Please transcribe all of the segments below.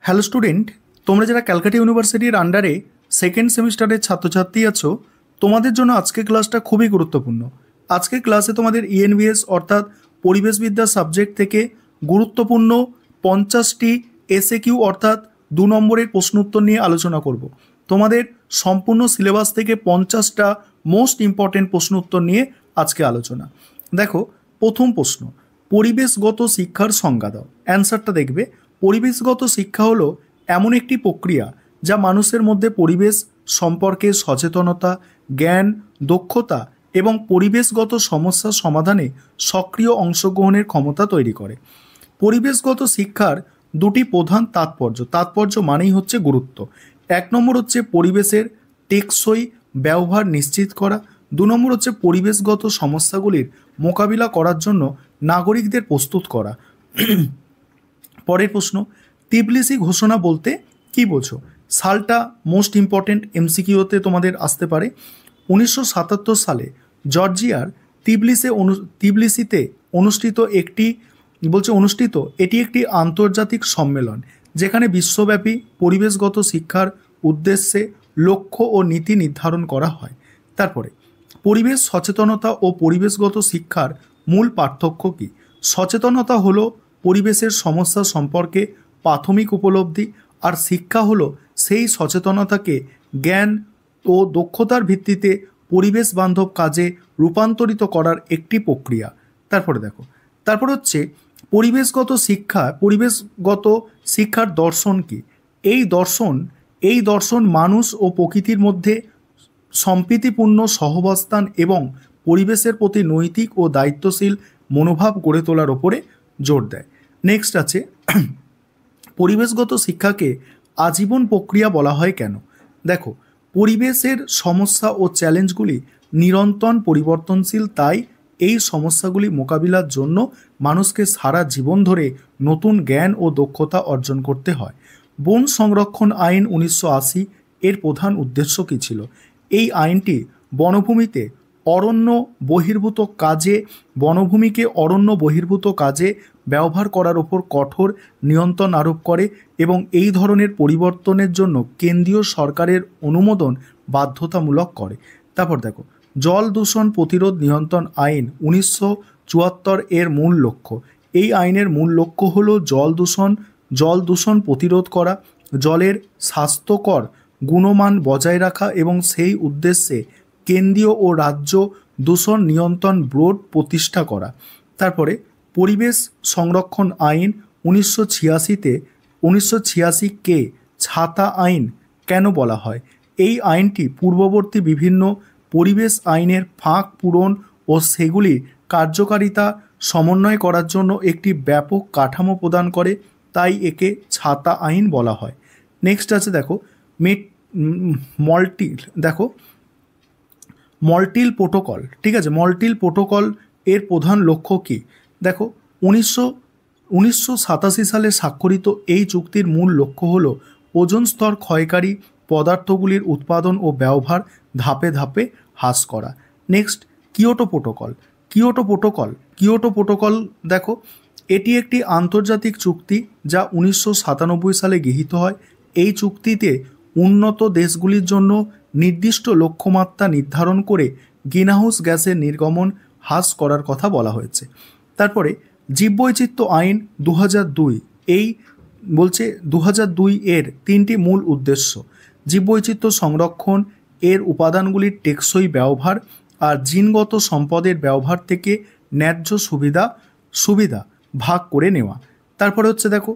Hello student, তোমরা যারা ক্যালকাটা ইউনিভার্সিটির আন্ডারে সেকেন্ড সেমিস্টারের ছাত্রছাত্রী আছো, তোমাদের জন্য আজকের ক্লাসটা খুবই গুরুত্বপূর্ণ। আজকের ক্লাসে তোমাদের ইএনভিএস অর্থাৎ পরিবেশবিদ্যা সাবজেক্ট থেকে গুরুত্বপূর্ণ 50টি এসএকিউ অর্থাৎ 2 নম্বরের প্রশ্ন উত্তর নিয়ে আলোচনা করব। তোমাদের সম্পূর্ণ সিলেবাস থেকে 50টা মোস্ট ইম্পর্টেন্ট প্রশ্ন উত্তর নিয়ে আজকে আলোচনা। দেখো, প্রথম প্রশ্ন, পরিবেশগত শিক্ষার সংজ্ঞা দাও। অ্যান্সারটা দেখবে, পরিবেশগত শিক্ষা হলো এমন একটি প্রক্রিয়া যা মানুষের মধ্যে পরিবেশ সম্পর্কে সচেতনতা, জ্ঞান, দক্ষতা এবং পরিবেশগত সমস্যা সমাধানে সক্রিয় অংশগ্রহণের ক্ষমতা তৈরি করে। পরিবেশগত শিক্ষার দুটি প্রধান তাৎপর্য মানেই হচ্ছে গুরুত্ব। 1 নম্বর হচ্ছে পরিবেশের টেকসই ব্যবহার নিশ্চিত করা, 2 নম্বর হচ্ছে পরিবেশগত সমস্যাগুলির মোকাবিলা করার জন্য নাগরিকদের প্রস্তুত করা। পরের প্রশ্ন, তিবলিসি ঘোষণা বলতে কি বোঝো? সালটা মোস্ট ইম্পর্টেন্ট, এমসিকিউতে তোমাদের আসতে পারে। 1977 সালে জর্জিয়ার তিবলিসিতে অনুষ্ঠিত এটি একটি আন্তর্জাতিক সম্মেলন যেখানে বিশ্বব্যাপী পরিবেশগত শিক্ষার উদ্দেশ্যে লক্ষ্য ও নীতি নির্ধারণ করা হয়। তারপরে, পরিবেশ সচেতনতা ও পরিবেশগত শিক্ষার মূল পার্থক্য কী? সচেতনতা হলো পরিবেশের সমস্যা সম্পর্কে প্রাথমিক উপলব্ধি, আর শিক্ষা হলো সেই সচেতনতাকে জ্ঞান ও দক্ষতার ভিত্তিতে পরিবেশ বান্ধব কাজে রূপান্তরিত করার একটি প্রক্রিয়া। তারপরে হচ্ছে পরিবেশগত শিক্ষার দর্শন কী? এই দর্শন মানুষ ও প্রকৃতির মধ্যে সম্প্রীতিপূর্ণ সহাবস্থান এবং পরিবেশের প্রতি নৈতিক ও দায়িত্বশীল মনোভাব গড়ে তোলার ওপরে জোর দেয়। নেক্সট আছে, পরিবেশগত শিক্ষাকে আজীবন প্রক্রিয়া বলা হয় কেন? দেখো, পরিবেশের সমস্যা ও চ্যালেঞ্জগুলি নিরন্তর পরিবর্তনশীল, তাই এই সমস্যাগুলি মোকাবিলার জন্য মানুষকে সারা জীবন ধরে নতুন জ্ঞান ও দক্ষতা অর্জন করতে হয়। বন সংরক্ষণ আইন 1980 এর প্রধান উদ্দেশ্য কী ছিল? এই আইনটি বনভূমিকে অরণ্য বহির্ভূত কাজে ব্যবহার করার উপর কঠোর নিয়ন্ত্রণ আরোপ করে এবং এই ধরনের পরিবর্তনের জন্য কেন্দ্রীয় সরকারের অনুমোদন বাধ্যতামূলক করে। তারপর দেখো, জল দূষণ প্রতিরোধ নিয়ন্ত্রণ আইন 1974 এর মূল লক্ষ্য। এই আইনের মূল লক্ষ্য হলো জল দূষণ প্রতিরোধ করা, জলের স্বাস্থ্যকর গুণমান বজায় রাখা এবং সেই উদ্দেশ্যে কেন্দ্রীয় ও রাজ্য দূষণ নিয়ন্ত্রণ বোর্ড প্রতিষ্ঠা করা। তারপরে, পরিবেশ সংরক্ষণ আইন 1986 কে ছাতা আইন কেন বলা হয়? এই আইনটি পূর্ববর্তী বিভিন্ন পরিবেশ আইনের ফাঁক পূরণ ও সেগুলির কার্যকারিতা সমন্বয় করার জন্য একটি ব্যাপক কাঠামো প্রদান করে, তাই একে ছাতা আইন বলা হয়। নেক্সট আছে, দেখো, মন্ট্রিল প্রোটোকল। ঠিক আছে, মন্ট্রিল প্রোটোকল এর প্রধান লক্ষ্য কী? দেখো, 1987 সালে স্বাক্ষরিত এই চুক্তির মূল লক্ষ্য হলো ওজোন স্তর ক্ষয়কারী পদার্থগুলির উৎপাদন ও ব্যবহার ধাপে ধাপে হ্রাস করা। Next, Kyoto protocol. দেখো, এটি একটি আন্তর্জাতিক চুক্তি যা 1997 সালে গৃহীত হয়। এই চুক্তিতে উন্নত দেশগুলির জন্য নির্দিষ্ট লক্ষ্যমাত্রা নির্ধারণ করে গ্রিনহাউস গ্যাসের নির্গমন হ্রাস করার কথা বলা হয়েছে। তারপরে, জীববৈচিত্র্য আইন 2002 2002 এর 3টি মূল উদ্দেশ্য: জীববৈচিত্র্য সংরক্ষণ, এর উপাদানগুলির টেকসই ব্যবহার, আর জিনগত সম্পদের ব্যবহার থেকে ন্যায্য সুবিধা ভাগ করে নেওয়া। তারপরে হচ্ছে, দেখো,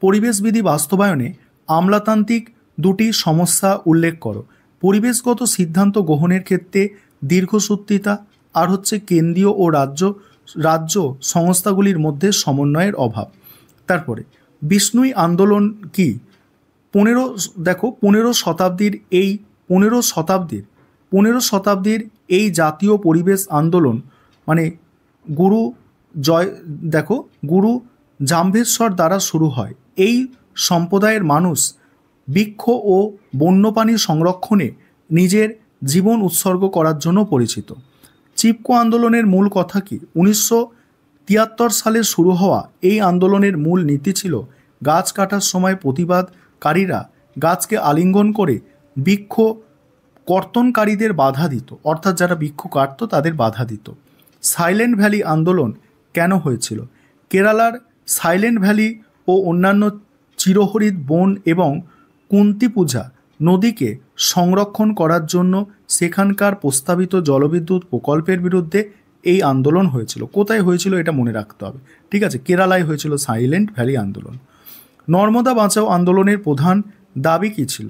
পরিবেশ বিধি বাস্তবায়নে আমলাতান্ত্রিক দুটি সমস্যা উল্লেখ করো। পরিবেশগত সিদ্ধান্ত গ্রহণের ক্ষেত্রে দীর্ঘসূত্রিতা, আর হচ্ছে কেন্দ্রীয় ও রাজ্য সংস্থাগুলির মধ্যে সমন্বয়ের অভাব। তারপরে, বিষ্ণুই আন্দোলন কি? 15 শতাব্দীর এই জাতীয় পরিবেশ আন্দোলন মানে গুরু জাম্ভেশ্বর দ্বারা শুরু হয়। এই সম্প্রদায়ের মানুষ বৃক্ষ ও বন্যপ্রাণী সংরক্ষণে নিজের জীবন উৎসর্গ করার জন্য পরিচিত। চিপকো আন্দোলনের মূল কথা কি? তিয়াত্তর সালে শুরু হওয়া এই আন্দোলনের মূল নীতি ছিল গাছ কাটার সময় প্রতিবাদকারীরা গাছকে আলিঙ্গন করে বৃক্ষ কর্তনকারীদের বাধা দিত, অর্থাৎ যারা বৃক্ষ কাটত তাদের বাধা দিত। সাইলেন্ট ভ্যালি আন্দোলন কেন হয়েছিল? কেরালার সাইলেন্ট ভ্যালি ও অন্যান্য চিরহরিৎ বন এবং কুন্তিপুজা নদীকে সংরক্ষণ করার জন্য সেখানকার প্রস্তাবিত জলবিদ্যুৎ প্রকল্পের বিরুদ্ধে এই আন্দোলন হয়েছিল। কোথায় হয়েছিল এটা মনে রাখতে হবে, ঠিক আছে? কেরালায় হয়েছিল সাইলেন্ট ভ্যালি আন্দোলন। নর্মদা বাঁচাও আন্দোলনের প্রধান দাবি কী ছিল?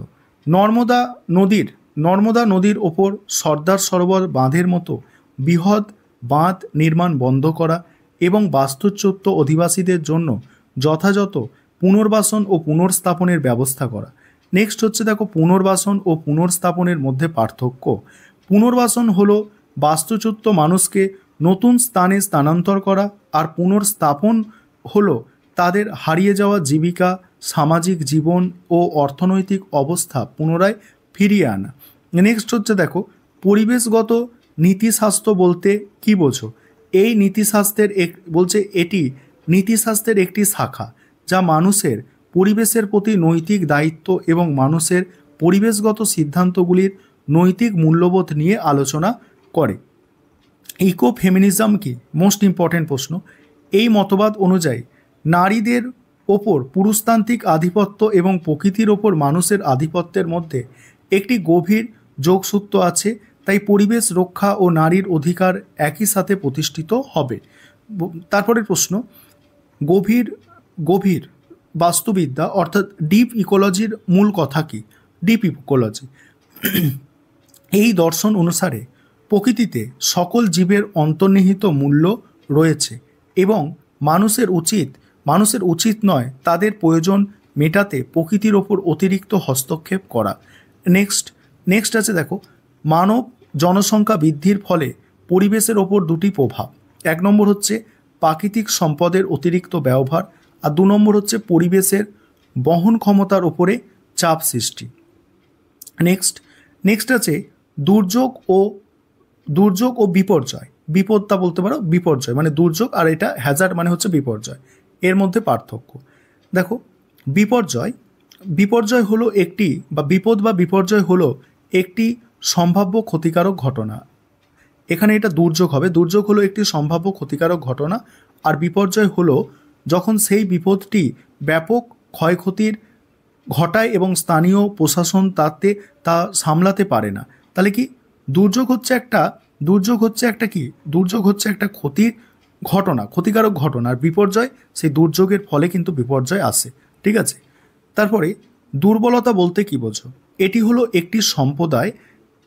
নর্মদা নদীর ওপর সর্দার সরোবর বাঁধের মতো বৃহৎ বাঁধ নির্মাণ বন্ধ করা এবং বাস্তুচ্যুত অধিবাসীদের জন্য যথাযথ পুনর্বাসন ও পুনর্স্থাপনের ব্যবস্থা করা। নেক্সট হচ্ছে দেখো পুনর্বাসন ও পুনর্স্থাপনের মধ্যে পার্থক্য। পুনর্বাসন হলো বাস্তুচ্যুত মানুষকে নতুন স্থানে স্থানান্তর করা, আর পুনর্স্থাপন হলো তাদের হারিয়ে যাওয়া জীবিকা, সামাজিক জীবন ও অর্থনৈতিক অবস্থা পুনরায় ফিরিয়ে আনা। নেক্সট হচ্ছে দেখো পরিবেশগত নীতিশাস্ত্র বলতে কি বোঝো? এই নীতিশাস্ত্রের এটি নীতিশাস্ত্রের একটি শাখা যা মানুষের পরিবেশের প্রতি নৈতিক দায়িত্ব এবং মানুষের পরিবেশগত সিদ্ধান্তগুলির নৈতিক মূল্যবোধ নিয়ে আলোচনা করে। ইকো ফেমিনিজম কি? মোস্ট ইম্পর্টেন্ট প্রশ্ন। এই মতবাদ অনুযায়ী নারীদের ওপর পুরুষতান্ত্রিক আধিপত্য এবং প্রকৃতির ওপর মানুষের আধিপত্যের মধ্যে একটি গভীর যোগসূত্র আছে, তাই পরিবেশ রক্ষা ও নারীর অধিকার একই সাথে প্রতিষ্ঠিত হবে। তারপরের প্রশ্ন, গভীর বাস্তুবিদ্যা অর্থাৎ ডিপ ইকোলজির মূল কথা কি? ডিপ ইকোলজি এই দর্শন অনুসারে প্রকৃতিতে সকল জীবের অন্তর্নিহিত মূল্য রয়েছে এবং মানুষের উচিত নয় তাদের প্রয়োজন মেটাতে প্রকৃতির ওপর অতিরিক্ত হস্তক্ষেপ করা। নেক্সট আছে দেখো মানব জনসংখ্যা বৃদ্ধির ফলে পরিবেশের ওপর দুটি প্রভাব। 1 নম্বর হচ্ছে প্রাকৃতিক সম্পদের অতিরিক্ত ব্যবহার, আর 2 নম্বর হচ্ছে পরিবেশের বহন ক্ষমতার ওপরে চাপ সৃষ্টি। নেক্সট আছে দুর্যোগ ও বিপর্যয়। বিপদটা বলতে পারো বিপর্যয় মানে দুর্যোগ, আর এটা হ্যাজার্ড মানে হচ্ছে বিপর্যয়। এর মধ্যে পার্থক্য দেখো। বিপর্যয় হলো একটি বিপর্যয় হলো একটি সম্ভাব্য ক্ষতিকারক ঘটনা। এখানে এটা দুর্যোগ হবে। দুর্যোগ হলো একটি সম্ভাব্য ক্ষতিকারক ঘটনা, আর বিপর্যয় হলো যখন সেই বিপদটি ব্যাপক ক্ষয়ক্ষতির ঘটায় এবং স্থানীয় প্রশাসন তা সামলাতে পারে না। তাহলে কি দুর্যোগ হচ্ছে একটা ক্ষতির ঘটনা, ক্ষতিকারক ঘটনা, আর বিপর্যয় সেই দুর্যোগের ফলে কিন্তু বিপর্যয় আসে, ঠিক আছে? তারপরে দুর্বলতা বলতে কি বোঝো? এটি হলো একটি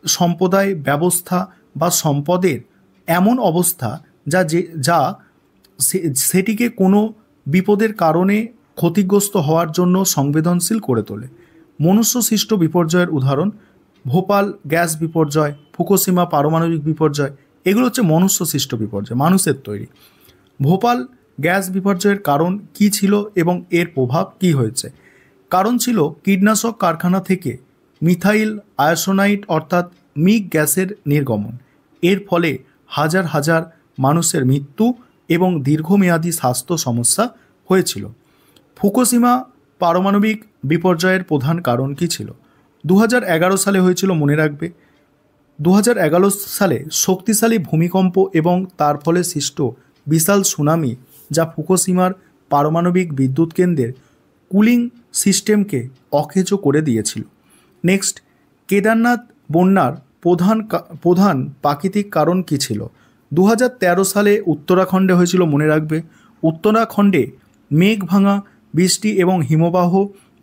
সম্প্রদায় ব্যবস্থা বা সম্পদের এমন অবস্থা যা সেটিকে কোনো বিপদের কারণে ক্ষতিগ্রস্ত হওয়ার জন্য সংবেদনশীল করে তোলে। মনুষ্যসৃষ্ট বিপর্যয়ের উদাহরণ ভোপাল গ্যাস বিপর্যয়, ফুকুশিমা পারমাণবিক বিপর্যয়, এগুলো হচ্ছে মনুষ্যসৃষ্ট বিপর্যয়, মানুষের তৈরি। ভোপাল গ্যাস বিপর্যয়ের কারণ কি ছিল এবং এর প্রভাব কি হয়েছে? কারণ ছিল কীটনাশক কারখানা থেকে মিথাইল আয়োসোনাইট অর্থাৎ মিগ গ্যাসের নির্গমন। এর ফলে হাজার হাজার মানুষের মৃত্যু এবং দীর্ঘমেয়াদী স্বাস্থ্য সমস্যা হয়েছিল। ফুকুশিমা পারমাণবিক বিপর্যয়ের প্রধান কারণ কি ছিল? 2011 সালে হয়েছিল, মনে রাখবে। 2011 সালে শক্তিশালী ভূমিকম্প এবং তার ফলে সৃষ্ট বিশাল সুনামি যা ফুকুশিমার পারমাণবিক বিদ্যুৎ কেন্দ্রের কুলিং সিস্টেমকে অকেজো করে দিয়েছিল। নেক্সট, কেদারনাথ বন্যার প্রধান প্রাকৃতিক কারণ কী ছিল? 2013 সালে উত্তরাখণ্ডে হয়েছিল, মনে রাখবে। উত্তরাখণ্ডে মেঘ ভাঙা বৃষ্টি এবং হিমবাহ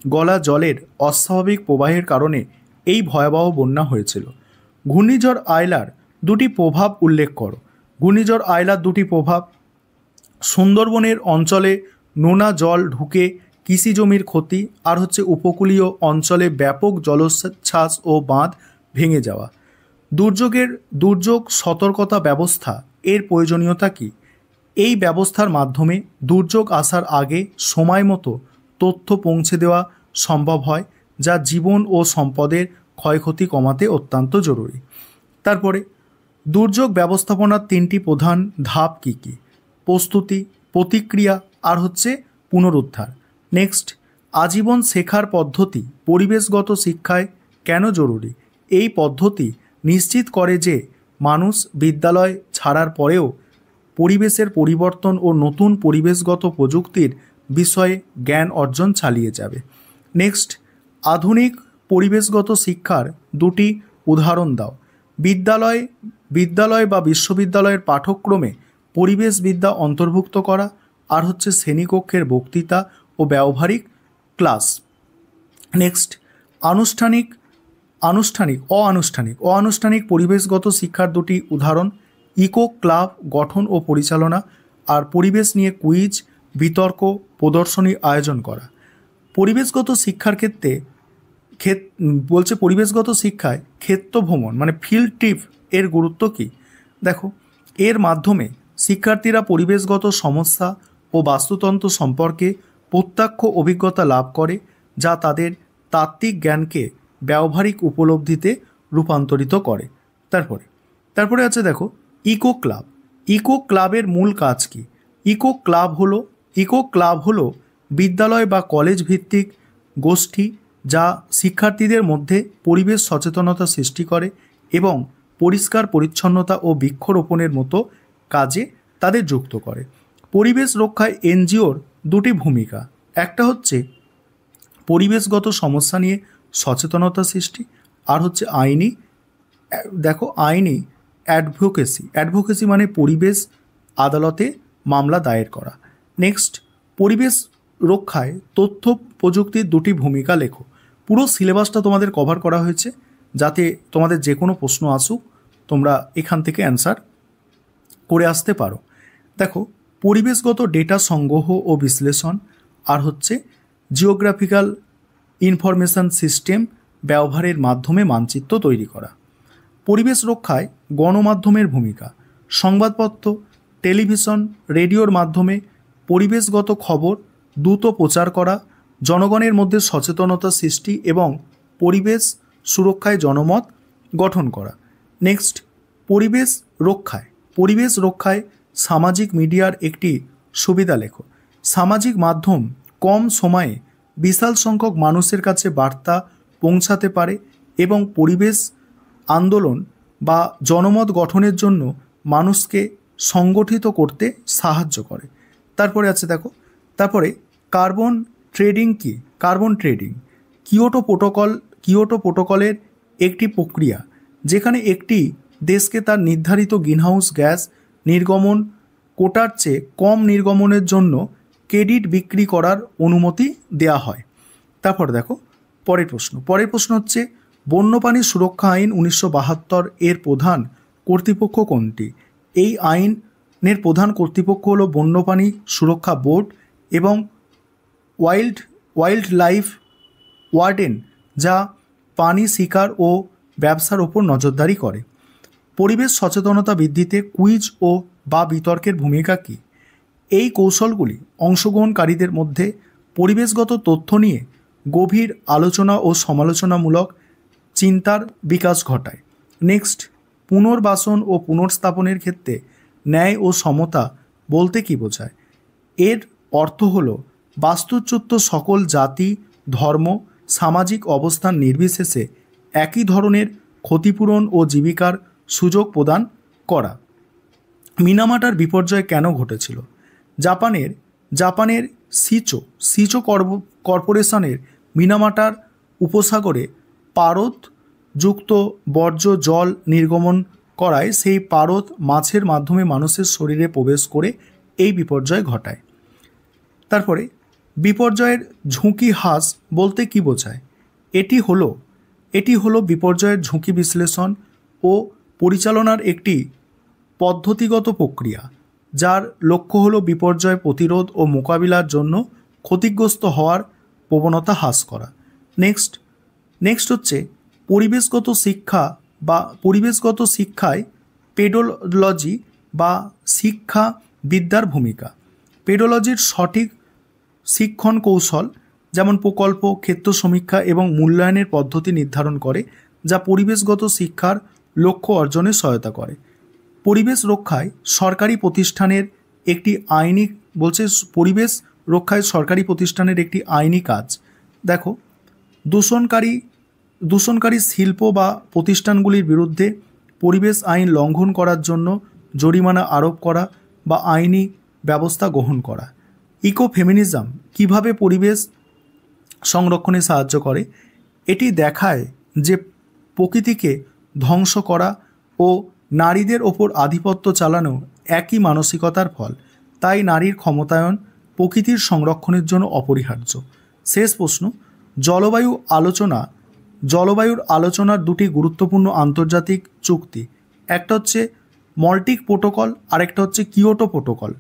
গলা জলের অস্বাভাবিক প্রবাহের কারণে এই ভয়াবহ বন্যা হয়েছিল। ঘূর্ণিঝড় আয়লার দুটি প্রভাব উল্লেখ করো। ঘূর্ণিঝড় আয়লার দুটি প্রভাব: সুন্দরবনের অঞ্চলে নোনা জল ঢুকে কৃষি জমির ক্ষতি, আর হচ্ছে উপকূলীয় অঞ্চলে ব্যাপক জলোচ্ছ্বাস ও বাঁধ ভেঙে যাওয়া। দুর্যোগ সতর্কতা ব্যবস্থা এর প্রয়োজনীয়তা কী? এই ব্যবস্থার মাধ্যমে দুর্যোগ আসার আগে সময় মতো তথ্য পৌঁছে দেওয়া সম্ভব হয়, যা জীবন ও সম্পদের ক্ষয়ক্ষতি কমাতে অত্যন্ত জরুরি। তারপরে দুর্যোগ ব্যবস্থাপনার 3টি প্রধান ধাপ কী কী? প্রস্তুতি, প্রতিক্রিয়া আর হচ্ছে পুনরুদ্ধার। নেক্সট, আজীবন শেখার পদ্ধতি পরিবেশগত শিক্ষায় কেন জরুরি? এই পদ্ধতি নিশ্চিত করে যে মানুষ বিদ্যালয় ছাড়ার পরেও পরিবেশের পরিবর্তন ও নতুন পরিবেশগত প্রযুক্তির বিষয়ে জ্ঞান অর্জন চালিয়ে যাবে। নেক্সট, আধুনিক পরিবেশগত শিক্ষার দুটি উদাহরণ দাও। বিদ্যালয় বা বিশ্ববিদ্যালয়ের পাঠ্যক্রমে পরিবেশবিদ্যা অন্তর্ভুক্ত করা, আর হচ্ছে শ্রেণীকক্ষের বক্তৃতা ও ব্যবহারিক ক্লাস। নেক্সট, অনানুষ্ঠানিক পরিবেশগত শিক্ষার দুটি উদাহরণ, ইকো ক্লাব গঠন ও পরিচালনা, আর পরিবেশ নিয়ে কুইজ, বিতর্ক, প্রদর্শনী আয়োজন করা। পরিবেশগত শিক্ষার পরিবেশগত শিক্ষায় ক্ষেত্র ভ্রমণ মানে ফিল্ড ট্রিপ এর গুরুত্ব কী? দেখো, এর মাধ্যমে শিক্ষার্থীরা পরিবেশগত সমস্যা ও বাস্তুতন্ত্র সম্পর্কে প্রত্যক্ষ অভিজ্ঞতা লাভ করে, যা তাদের তাত্ত্বিক জ্ঞানকে ব্যবহারিক উপলব্ধিতে রূপান্তরিত করে। তারপরে আছে দেখো ইকো ক্লাবের মূল কাজ কি? ইকো ক্লাব হলো বিদ্যালয় বা কলেজ ভিত্তিক গোষ্ঠী যা শিক্ষার্থীদের মধ্যে পরিবেশ সচেতনতা সৃষ্টি করে এবং পরিষ্কার পরিচ্ছন্নতা ও বৃক্ষরোপণের মতো কাজে তাদের যুক্ত করে। পরিবেশ রক্ষায় এনজিওর দুটি ভূমিকা, একটা হচ্ছে পরিবেশগত সমস্যা নিয়ে সচেতনতা সৃষ্টি, আর হচ্ছে আইনি অ্যাডভোকেসি মানে পরিবেশ আদালতে মামলা দায়ের করা। নেক্সট, পরিবেশ রক্ষায় তথ্য প্রযুক্তির দুটি ভূমিকা লেখো। পুরো সিলেবাসটা তোমাদের কভার করা হয়েছে, যাতে তোমাদের যে কোনো প্রশ্ন আসুক তোমরা এখান থেকে অ্যান্সার করে আসতে পারো। দেখো, পরিবেশগত ডেটা সংগ্রহ ও বিশ্লেষণ, আর হচ্ছে জিওগ্রাফিক্যাল ইনফরমেশন সিস্টেম ব্যবহারের মাধ্যমে মানচিত্র তৈরি করা। পরিবেশ রক্ষায় গণমাধ্যমের ভূমিকা, সংবাদপত্র, টেলিভিশন, রেডিওর মাধ্যমে পরিবেশগত খবর দ্রুত প্রচার করা, জনগণের মধ্যে সচেতনতা সৃষ্টি এবং পরিবেশ সুরক্ষায় জনমত গঠন করা। নেক্সট, পরিবেশ রক্ষায় সামাজিক মিডিয়ার একটি সুবিধা লেখো। সামাজিক মাধ্যম কম সময়ে বিশাল সংখ্যক মানুষের কাছে বার্তা পৌঁছাতে পারে এবং পরিবেশ আন্দোলন বা জনমত গঠনের জন্য মানুষকে সংগঠিত করতে সাহায্য করে। তারপরে কার্বন ট্রেডিং কি? কার্বন ট্রেডিং কিয়োটো প্রোটোকলের একটি প্রক্রিয়া যেখানে একটি দেশকে তার নির্ধারিত গ্রিনহাউস গ্যাস নির্গমন কোটার চেয়ে কম নির্গমনের জন্য ক্রেডিট বিক্রি করার অনুমতি দেওয়া হয়। তারপর দেখো পরের প্রশ্ন হচ্ছে বন্যপ্রাণী সুরক্ষা আইন 1972 এর প্রধান কর্তৃপক্ষ কোনটি? এই আইনের প্রধান কর্তৃপক্ষ হলো বন্যপ্রাণী সুরক্ষা বোর্ড এবং ওয়াইল্ড লাইফ ওয়ার্ডেন, যা প্রাণী শিকার ও ব্যবসার ওপর নজরদারি করে। পরিবেশ সচেতনতা বৃদ্ধিতে কুইজ বা বিতর্কের ভূমিকা কী? এই কৌশলগুলি অংশগ্রহণকারীদের মধ্যে পরিবেশগত তথ্য নিয়ে গভীর আলোচনা ও সমালোচনামূলক চিন্তার বিকাশ ঘটায়। নেক্সট, পুনর্বাসন ও পুনর্স্থাপনের ক্ষেত্রে ন্যায় ও সমতা বলতে কী বোঝায়? এর অর্থ হল বাস্তুচ্যুত সকল জাতি, ধর্ম, সামাজিক অবস্থান নির্বিশেষে একই ধরনের ক্ষতিপূরণ ও জীবিকার সুযোগ প্রদান করা। মিনামাটার বিপর্যয় কেন ঘটেছিল? জাপানের সিচো কর্পোরেশনের মিনামাটার উপসাগরে পারদযুক্ত বর্জ্য জল নির্গমন করায় সেই পারদ মাছের মাধ্যমে মানুষের শরীরে প্রবেশ করে এই বিপর্যয় ঘটায়। তারপরে বিপর্যয়ের ঝুঁকি হ্রাস বলতে কী বোঝায়? এটি হলো বিপর্যয়ের ঝুঁকি বিশ্লেষণ ও পরিচালনার একটি পদ্ধতিগত প্রক্রিয়া, যার লক্ষ্য হলো বিপর্যয় প্রতিরোধ ও মোকাবিলার জন্য ক্ষতিগ্রস্ত হওয়ার প্রবণতা হ্রাস করা। নেক্সট হচ্ছে পরিবেশগত শিক্ষায় পেডোলজি বা শিক্ষাবিদ্যার ভূমিকা। পেডোলজির সঠিক শিক্ষণ কৌশল যেমন প্রকল্প, ক্ষেত্র সমীক্ষা এবং মূল্যায়নের পদ্ধতি নির্ধারণ করে, যা পরিবেশগত শিক্ষার লক্ষ্য অর্জনে সহায়তা করে। পরিবেশ রক্ষায় সরকারি প্রতিষ্ঠানের একটি আইনি বলছে পরিবেশ রক্ষায় সরকারি প্রতিষ্ঠানের একটি আইনি কাজ। দেখো, দূষণকারী শিল্প বা প্রতিষ্ঠানগুলির বিরুদ্ধে পরিবেশ আইন লঙ্ঘন করার জন্য জরিমানা আরোপ করা বা আইনি ব্যবস্থা গ্রহণ করা। ইকো ফেমিনিজম কীভাবে পরিবেশ সংরক্ষণে সাহায্য করে? এটি দেখায় যে প্রকৃতিকে ধ্বংস করা ও নারীদের ওপর আধিপত্য চালানো একই মানসিকতার ফল। তাই নারীর ক্ষমতায়ন প্রকৃতির সংরক্ষণের জন্য অপরিহার্য। শেষ প্রশ্ন, জলবায়ুর আলোচনার দুটি গুরুত্বপূর্ণ আন্তর্জাতিক চুক্তি, একটা হচ্ছে মন্ট্রিল প্রোটোকল, আরেকটা হচ্ছে কিয়োটো প্রোটোকল।